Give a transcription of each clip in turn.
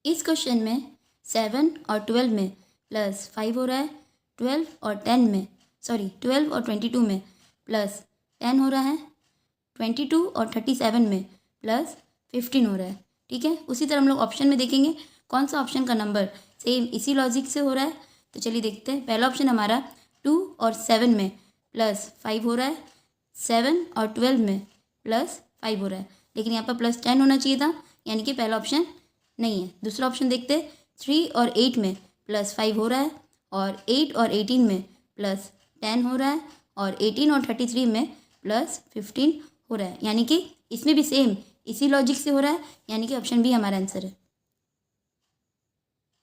इस क्वेश्चन में 7 और 12 में +5 हो रहा है, 12 और 22 में +10 हो रहा है, 22 और 37 में +15 हो रहा है। ठीक है, उसी तरह हम लोग ऑप्शन में देखेंगे कौन सा ऑप्शन का नंबर सेम इसी लॉजिक से हो रहा है। तो चलिए देखते हैं। पहला ऑप्शन हमारा 2 और 7 में +5 हो रहा है, 7 और 12 में +5 हो रहा है, लेकिन यहाँ पर +10 होना चाहिए था, यानी कि पहला ऑप्शन नहीं है। दूसरा ऑप्शन देखते हैं। 3 और 8 में +5 हो रहा है, और 8 और 18 में +10 हो रहा है, और 18 और 33 में +15 हो रहा है, यानी कि इसमें भी सेम इसी लॉजिक से हो रहा है, यानी कि ऑप्शन बी हमारा आंसर है।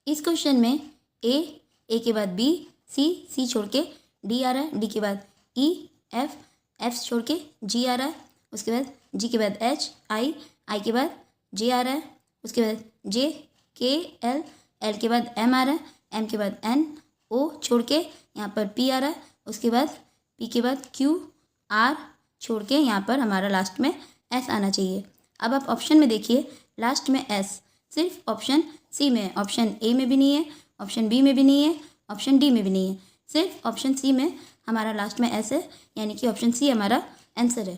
इस क्वेश्चन में ए के बाद बी, सी छोड़ के डी आ रहा है, डी के बाद ई, एफ छोड़ के जी आ रहा है, उसके बाद जी के बाद एच, आई के बाद जे आ रहा है, उसके बाद जे, के, एल के बाद एम आ रहा है, एम के बाद एन, ओ छोड़ के यहाँ पर पी आ रहा है, उसके बाद पी के बाद क्यू, आर छोड़ के यहाँ पर हमारा लास्ट में एस आना चाहिए। अब आप ऑप्शन में देखिए, लास्ट में एस सिर्फ ऑप्शन सी में है, ऑप्शन ए में भी नहीं है, ऑप्शन बी में भी नहीं है, ऑप्शन डी में भी नहीं है, सिर्फ ऑप्शन सी में हमारा लास्ट में एस है, यानी कि ऑप्शन सी हमारा आंसर है।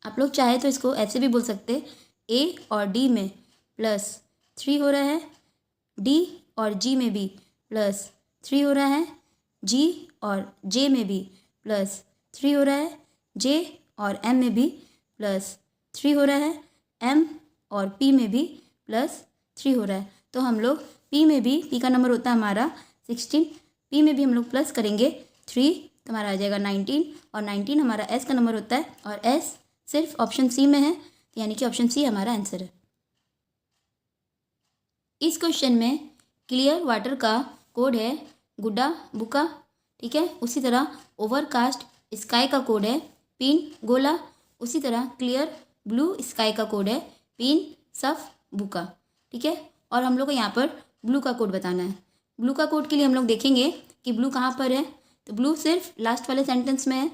आप लोग चाहे तो इसको ऐसे भी बोल सकते, ए और डी में +3 हो रहा है, डी और जी में भी +3 हो रहा है, जी और जे में भी +3 हो रहा है, जे और एम में भी +3 हो रहा है, एम और पी में भी +3 हो रहा है। तो हम लोग पी में भी, पी का नंबर होता है हमारा 16, पी में भी हम लोग प्लस करेंगे 3 तो हमारा आ जाएगा 19, और 19 हमारा एस का नंबर होता है, और एस सिर्फ ऑप्शन सी में है, यानी कि ऑप्शन सी हमारा आंसर है। इस क्वेश्चन में क्लियर वाटर का कोड है गुड्डा बुका। ठीक है, उसी तरह ओवरकास्ट स्काई का कोड है पिन गोला। उसी तरह क्लियर ब्लू स्काई का कोड है पिन सफ बुका। ठीक है, और हम लोग को यहाँ पर ब्लू का कोड बताना है। ब्लू का कोड के लिए हम लोग देखेंगे कि ब्लू कहाँ पर है, तो ब्लू सिर्फ लास्ट वाले सेंटेंस में है,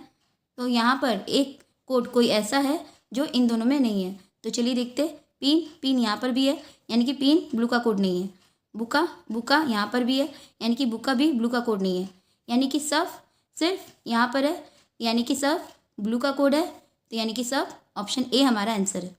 तो यहाँ पर एक कोड कोई ऐसा है जो इन दोनों में नहीं है। तो चलिए देखते, पिन यहाँ पर भी है, यानी कि पिन ब्लू का कोड नहीं है। बुका यहाँ पर भी है, यानी कि बुका भी ब्लू का कोड नहीं है, यानी कि सफ सिर्फ यहाँ पर है, यानी कि सफ ब्लू का कोड है, तो यानी कि सफ ऑप्शन ए हमारा आंसर है।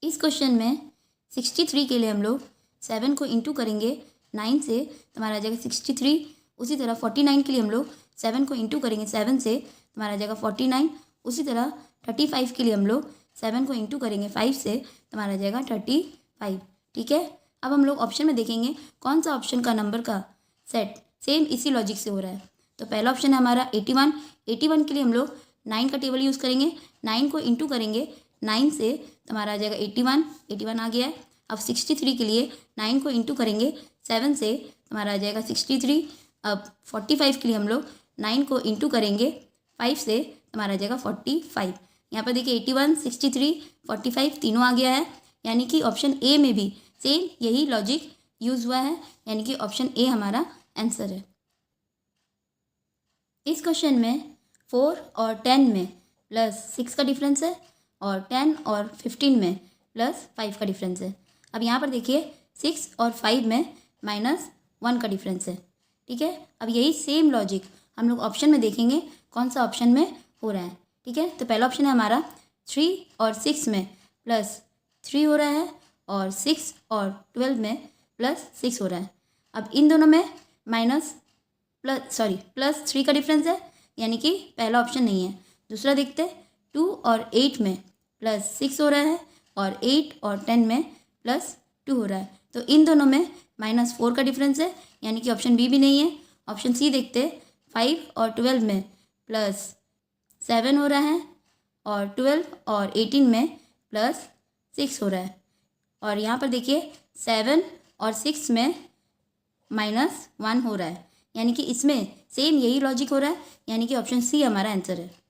इस क्वेश्चन में 63 के लिए हम लोग 7 को इंटू करेंगे 9 से, तो हमारा आ जाएगा 63। उसी तरह 49 के लिए हम लोग 7 को इंटू करेंगे 7 से, तो हमारा आ जाएगा 49। उसी तरह 35 के लिए हम लोग 7 को इंटू करेंगे 5 से, तो हमारा आ जाएगा 35। ठीक है, अब हम लोग ऑप्शन में देखेंगे कौन सा ऑप्शन का नंबर का सेट सेम इसी लॉजिक से हो रहा है। तो पहला ऑप्शन है हमारा 81 के लिए हम लोग 9 का टेबल यूज़ करेंगे, 9 को इंटू करेंगे 9 से, तो हमारा आ जाएगा 81 आ गया है। अब 63 के लिए 9 को इंटू करेंगे 7 से, तो हमारा आ जाएगा 63। अब 45 के लिए हम लोग 9 को इंटू करेंगे 5 से, तो हमारा आ जाएगा 45। यहाँ पर देखिए 81, 63, 45 तीनों आ गया है, यानी कि ऑप्शन ए में भी सेम यही लॉजिक यूज़ हुआ है, यानी कि ऑप्शन ए हमारा आंसर है। इस क्वेश्चन में 4 और 10 में +6 का डिफरेंस है, और 10 और 15 में +5 का डिफरेंस है। अब यहाँ पर देखिए 6 और 5 में -1 का डिफरेंस है। ठीक है, अब यही सेम लॉजिक हम लोग ऑप्शन में देखेंगे कौन सा ऑप्शन में हो रहा है। ठीक है, तो पहला ऑप्शन है हमारा 3 और 6 में +3 हो रहा है, और 6 और 12 में +6 हो रहा है। अब इन दोनों में +3 का डिफरेंस है, यानी कि पहला ऑप्शन नहीं है। दूसरा देखते, 2 और 8 में +6 हो रहा है, और 8 और 10 में +2 हो रहा है, तो इन दोनों में -4 का डिफरेंस है, यानी कि ऑप्शन बी भी नहीं है। ऑप्शन सी देखते, 5 और 12 में +7 हो रहा है, और 12 और 18 में +6 हो रहा है, और यहाँ पर देखिए 7 और 6 में -1 हो रहा है, यानी कि इसमें सेम यही लॉजिक हो रहा है, यानी कि ऑप्शन सी हमारा आंसर है।